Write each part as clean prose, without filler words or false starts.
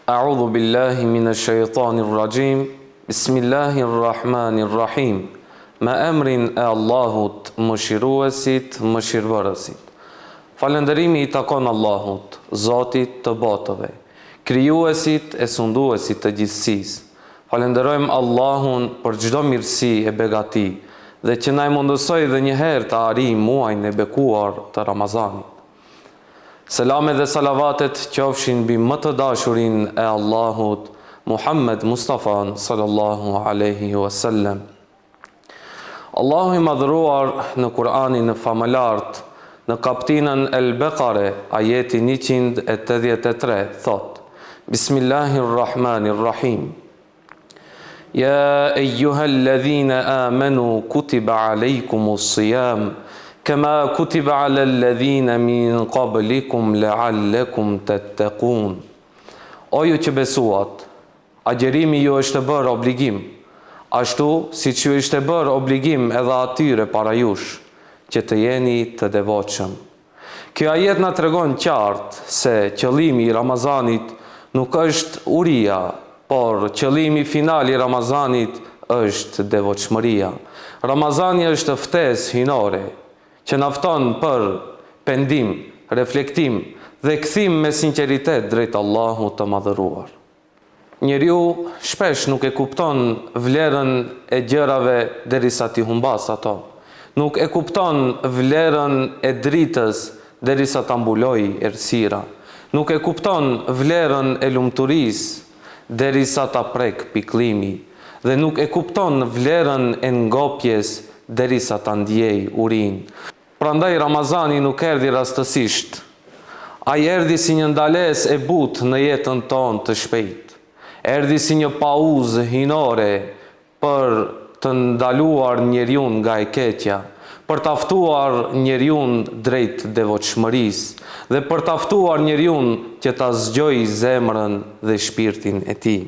A'udhu billahi minash shaitanir rajim. Bismillahir rahmanir rahim. Me emrin e Allahut, mëshiruesit, mëshirëbërësit. Falënderimi i takon Allahut, Zotit të botëve, krijuesit e sunduesit të gjithësisë. Falenderojmë Allahun për çdo mirësi e begati dhe që na mundësoi edhe një herë të arrijmë muajin e bekuar të Ramazanit. Selamet dhe salavatet qofshin mbi më të dashurin e Allahut, Muhammed Mustafa sallallahu alaihi wasallam. Allahu i madhëruar në Kur'anin e famëlart, në kaptinën El-Bekare, ajeti 183, thot: Bismillahirrahmanirrahim. Ya eyyuhalladhina amanu kutiba alaykumus siyam kama kutiba alal ladhina min qablikum la'allakum tattaqun. O ju që besuat, agjerimi ju është bërë obligim, ashtu si që ju është bërë obligim edhe atyre para jush, që të jeni të devotshëm. Kjo ajet na tregon qartë se qëllimi i Ramazanit nuk është uria, por qëllimi final i Ramazanit është devotshmëria. Ramazani është ftesë hinore që na fton për pendim, reflektim dhe kthim me sinqeritet drejt Allahut të madhëruar. Njeriu shpesh nuk e kupton vlerën e gjërave derisa t'i humbas ato. Nuk e kupton vlerën e dritës derisa ta mbulojë errësira. Nuk e kupton vlerën e lumturisë derisa ta prek pikëllimi. Dhe nuk e kupton vlerën e ngopjes derisa ta ndjej urinë. Prandaj Ramazani nuk erdhi rastësisht. Ai erdhi si një ndalesë e butë në jetën tonë të shpejtë. Erdhi si një pauzë hinore për të ndaluar njeriu nga e keqja, për të ftuar njeriu drejt devotshmërisë dhe për të ftuar njeriu që ta zgjojë zemrën dhe shpirtin e tij.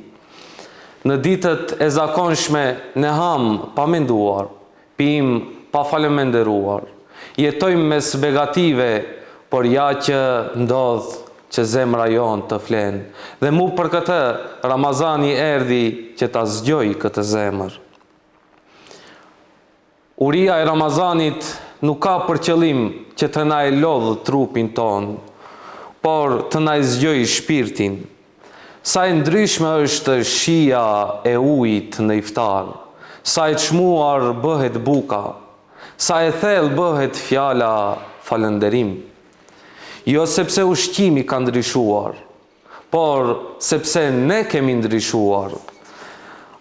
Në ditët e zakonshme ne ham pa menduar, pim pa falënderuar, jetojmë mes begative, por ja që ndodh që zemra jonë të flenë, dhe mu për këtë Ramazani erdhi që ta zgjoj këtë zemër. Uria e Ramazanit nuk ka për qëllim që të na e lodhë trupin tonë, por të na e zgjoj shpirtin. Sa e ndryshme është shija e ujit në iftar, sa e çmuar bëhet buka, sa e thellë bëhet fjala falënderim. Jo sepse ushqimi ka ndryshuar, por sepse ne kemi ndryshuar.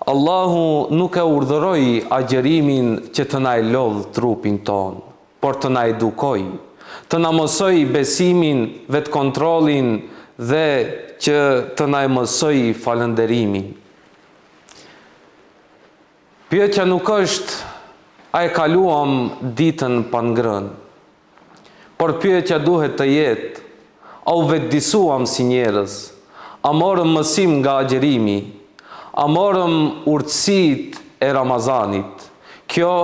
Allahu nuk e urdhëroi agjerimin që të na e lodh trupin ton, por të na edukoj, të na mësoj besimin, vetkontrollin dhe që të na mësoj falënderimin. Pyetja nuk është a e kaluam ditën pa ngrënë, por pyetja duhet të jetë, a u vetëdijsuam si njerëz, a morëm mësim nga agjerimi, a morëm urtësitë e Ramazanit. Kjo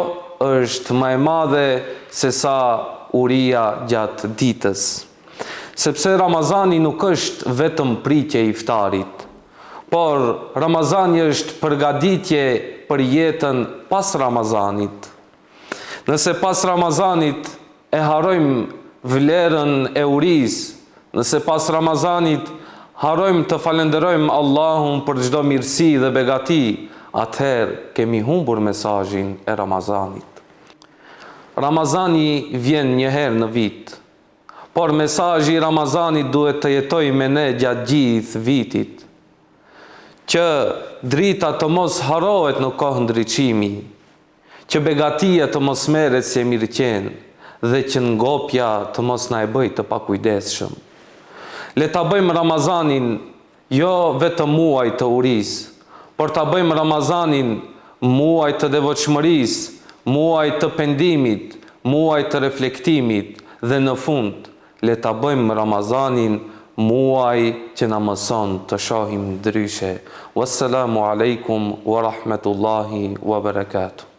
është më e madhe se sa uria gjatë ditës. Sepse Ramazani nuk është vetëm pritje e iftarit, por Ramazani është përgatitje për jetën pas Ramazanit. Nëse pas Ramazanit e harrojmë vlerën e urisë, nëse pas Ramazanit harrojmë të falenderojmë Allahun për çdo mirësi dhe begati, atëherë kemi humbur mesazhin e Ramazanit. Ramazani vjen një herë në vit, por mesazhi i Ramazanit duhet të jetojë me ne gjatë gjithë vitit, që drita të mos harrohet në kohë ndriçimi, që begatia të mos merret si e mirëqenë, dhe që ngopja të mos na e bëjë të pakujdesshëm. Le ta bëjmë Ramazanin jo vetëm muaj të urisë, por ta bëjmë Ramazanin muaj të devotshmërisë, muaj të pendimit, muaj të reflektimit dhe në fund le ta bëjmë Ramazanin muaj që na mëson të shohim ndryshe. Wassalamu alaikum wa rahmatullahi wa barakatuh.